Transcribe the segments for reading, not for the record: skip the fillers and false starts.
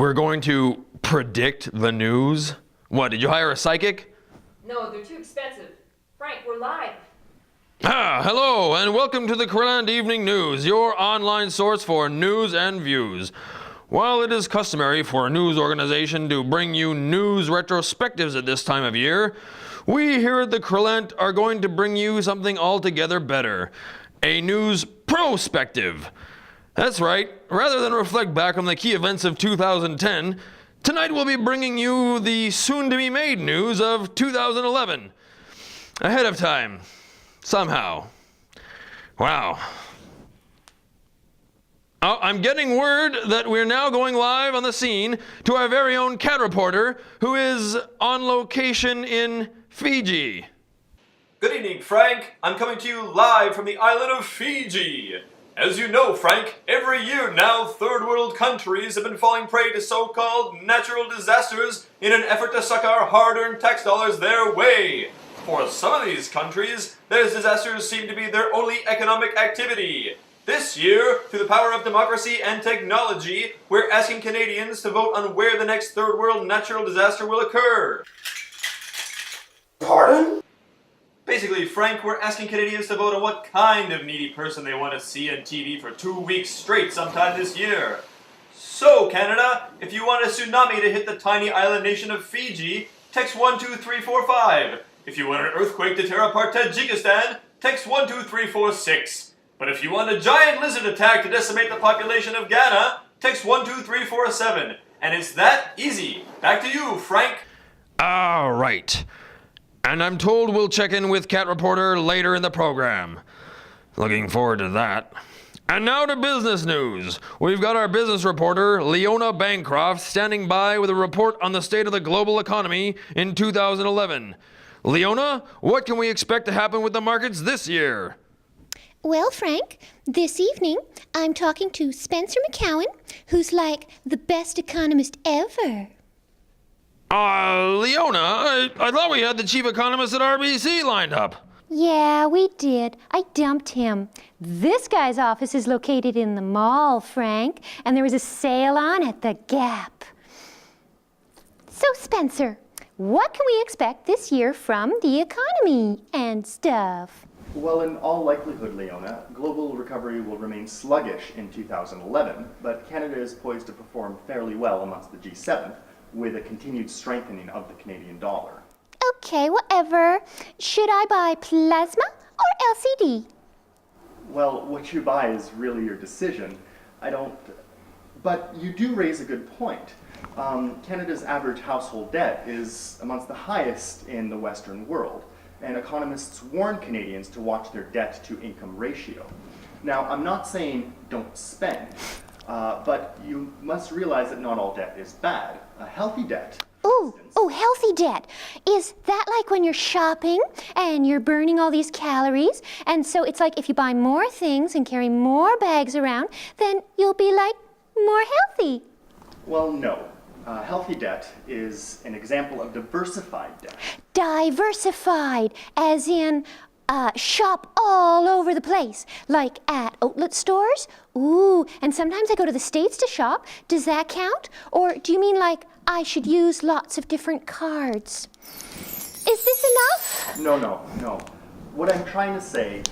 We're going to predict the news? What, did you hire a psychic? No, they're too expensive. Frank, we're live. Hello, and welcome to the Krellant Evening News, your online source for news and views. While it is customary for a news organization to bring you news retrospectives at this time of year, we here at the Krellant are going to bring you something altogether better. A news prospective. That's right, rather than reflect back on the key events of 2010, tonight we'll be bringing you the soon-to-be-made news of 2011. Ahead of time. Somehow. Wow. Oh, I'm getting word that we're now going live on the scene to our very own cat reporter who is on location in Fiji. Good evening, Frank. I'm coming to you live from the island of Fiji. As you know, Frank, every year now third world countries have been falling prey to so-called natural disasters in an effort to suck our hard-earned tax dollars their way. For some of these countries, those disasters seem to be their only economic activity. This year, through the power of democracy and technology, we're asking Canadians to vote on where the next third world natural disaster will occur. Pardon? Basically, Frank, we're asking Canadians to vote on what kind of needy person they want to see on TV for 2 weeks straight sometime this year. So, Canada, if you want a tsunami to hit the tiny island nation of Fiji, text 12345. If you want an earthquake to tear apart Tajikistan, text 12346. But if you want a giant lizard attack to decimate the population of Ghana, text 12347. And it's that easy. Back to you, Frank. All right. And I'm told we'll check in with cat reporter later in the program. Looking forward to that. And now to business news. We've got our business reporter, Leona Bancroft, standing by with a report on the state of the global economy in 2011. Leona, what can we expect to happen with the markets this year? Well, Frank, this evening I'm talking to Spencer McCowan, who's like the best economist ever. Leona, I thought we had the chief economist at RBC lined up. Yeah, we did. I dumped him. This guy's office is located in the mall, Frank, and there was a sale on at the Gap. So, Spencer, what can we expect this year from the economy and stuff? Well, in all likelihood, Leona, global recovery will remain sluggish in 2011, but Canada is poised to perform fairly well amongst the G7, with a continued strengthening of the Canadian dollar. Okay, whatever. Should I buy plasma or LCD? Well, what you buy is really your decision. But you do raise a good point. Canada's average household debt is amongst the highest in the Western world, and economists warn Canadians to watch their debt-to-income ratio. Now, I'm not saying don't spend, but you must realize that not all debt is bad. A healthy debt. Healthy debt. Is that like when you're shopping and you're burning all these calories? And so it's like if you buy more things and carry more bags around, then you'll be like more healthy. Well, no. Healthy debt is an example of diversified debt. Diversified, as in shop all over the place, like at outlet stores? Ooh, and sometimes I go to the States to shop. Does that count? Or do you mean like I should use lots of different cards? Is this enough? No. What I'm trying to say,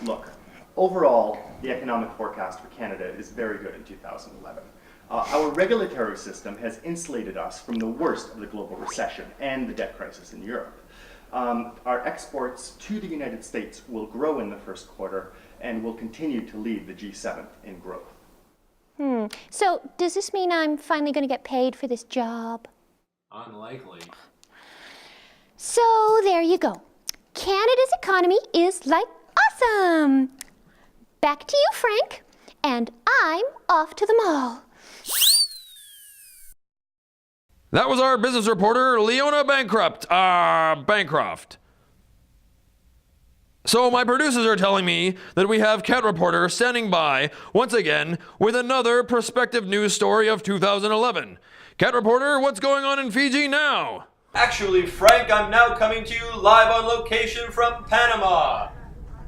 look, overall, the economic forecast for Canada is very good in 2011. Our regulatory system has insulated us from the worst of the global recession and the debt crisis in Europe. Our exports to the United States will grow in the first quarter and will continue to lead the G7 in growth. So does this mean I'm finally going to get paid for this job? Unlikely. So there you go. Canada's economy is like awesome. Back to you, Frank. And I'm off to the mall. That was our business reporter, Leona Bancroft. So my producers are telling me that we have cat reporter standing by once again with another prospective news story of 2011. Cat reporter, what's going on in Fiji now? Actually, Frank, I'm now coming to you live on location from Panama.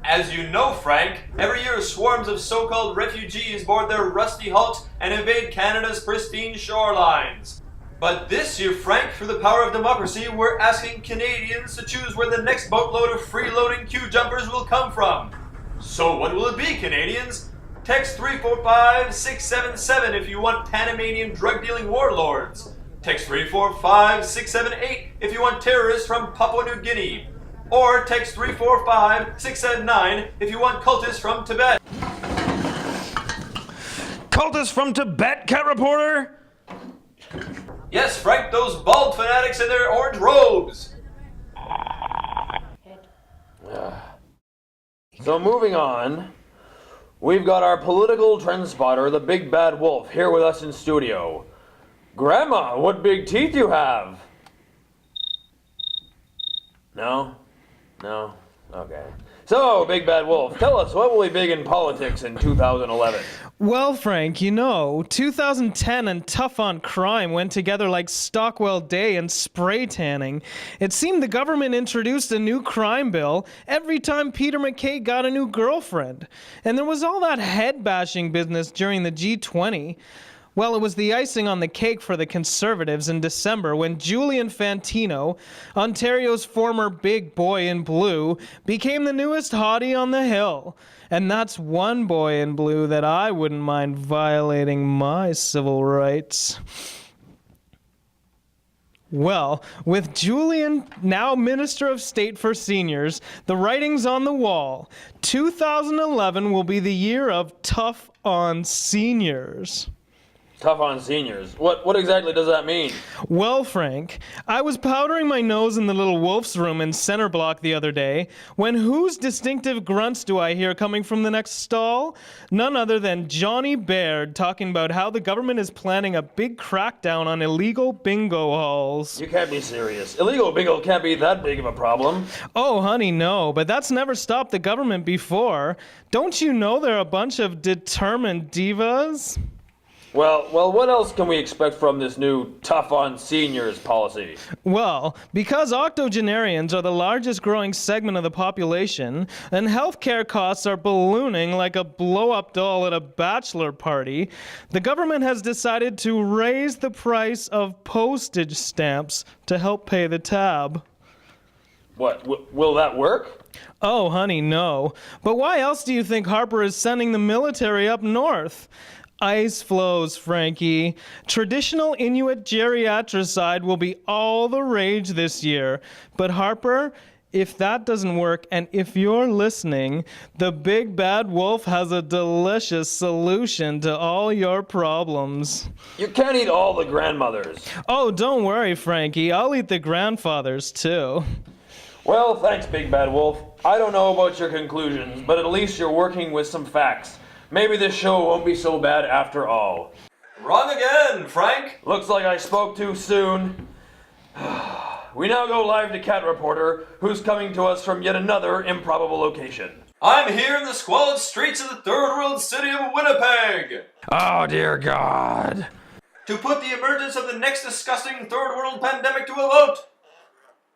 As you know, Frank, every year swarms of so-called refugees board their rusty hulks and invade Canada's pristine shorelines. But this year, Frank, through the power of democracy, we're asking Canadians to choose where the next boatload of freeloading queue jumpers will come from. So what will it be, Canadians? Text 345-677 if you want Panamanian drug-dealing warlords. Text 345-678 if you want terrorists from Papua New Guinea. Or text 345-679 if you want cultists from Tibet. Cultists from Tibet, Cat Reporter? Yes, Frank, those bald fanatics in their orange robes. So moving on, we've got our political trend spotter, the Big Bad Wolf, here with us in studio. Grandma, what big teeth you have? No? No? Okay. So, Big Bad Wolf, tell us, what will be big in politics in 2011? Well, Frank, 2010 and Tough on Crime went together like Stockwell Day and spray tanning. It seemed the government introduced a new crime bill every time Peter MacKay got a new girlfriend. And there was all that head-bashing business during the G20. Well, it was the icing on the cake for the Conservatives in December when Julian Fantino, Ontario's former big boy in blue, became the newest hottie on the hill. And that's one boy in blue that I wouldn't mind violating my civil rights. Well, with Julian now Minister of State for Seniors, the writing's on the wall. 2011 will be the year of Tough on Seniors. Tough on seniors. What exactly does that mean? Well, Frank, I was powdering my nose in the little wolf's room in Center Block the other day, when whose distinctive grunts do I hear coming from the next stall? None other than Johnny Baird talking about how the government is planning a big crackdown on illegal bingo halls. You can't be serious. Illegal bingo can't be that big of a problem. Oh, honey, no, but that's never stopped the government before. Don't you know they're a bunch of determined divas? Well, what else can we expect from this new tough on seniors policy? Well, because octogenarians are the largest growing segment of the population, and healthcare costs are ballooning like a blow-up doll at a bachelor party, the government has decided to raise the price of postage stamps to help pay the tab. What, will that work? Oh, honey, no. But why else do you think Harper is sending the military up north? Ice flows, Frankie. Traditional Inuit geriatricide will be all the rage this year. But Harper, if that doesn't work, and if you're listening, the Big Bad Wolf has a delicious solution to all your problems. You can't eat all the grandmothers. Oh, don't worry, Frankie. I'll eat the grandfathers, too. Well, thanks, Big Bad Wolf. I don't know about your conclusions, but at least you're working with some facts. Maybe this show won't be so bad after all. Wrong again, Frank. Looks like I spoke too soon. We now go live to Cat Reporter, who's coming to us from yet another improbable location. I'm here in the squalid streets of the third world city of Winnipeg Oh, dear God. to put the emergence of the next disgusting third world pandemic to a vote.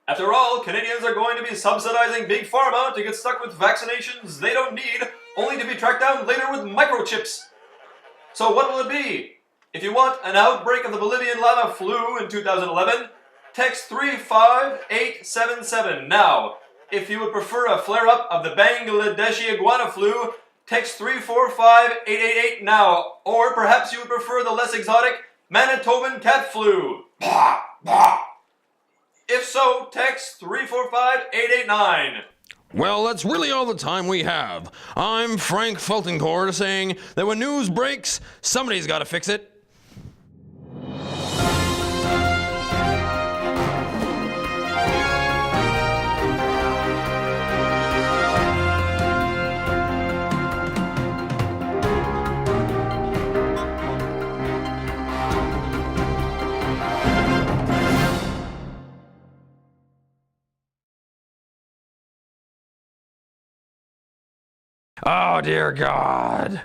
After all, Canadians are going to be subsidizing Big Pharma to get stuck with vaccinations they don't need, only to be tracked down later with microchips. So what will it be? If you want an outbreak of the Bolivian lava flu in 2011, text 35877 now. If you would prefer a flare-up of the Bangladeshi iguana flu, text 345888 now. Or perhaps you would prefer the less exotic Manitoban cat flu. If so, text 345889. Well, that's really all the time we have. I'm Frank Feltanchor saying that when news breaks, somebody's got to fix it. Oh, dear God.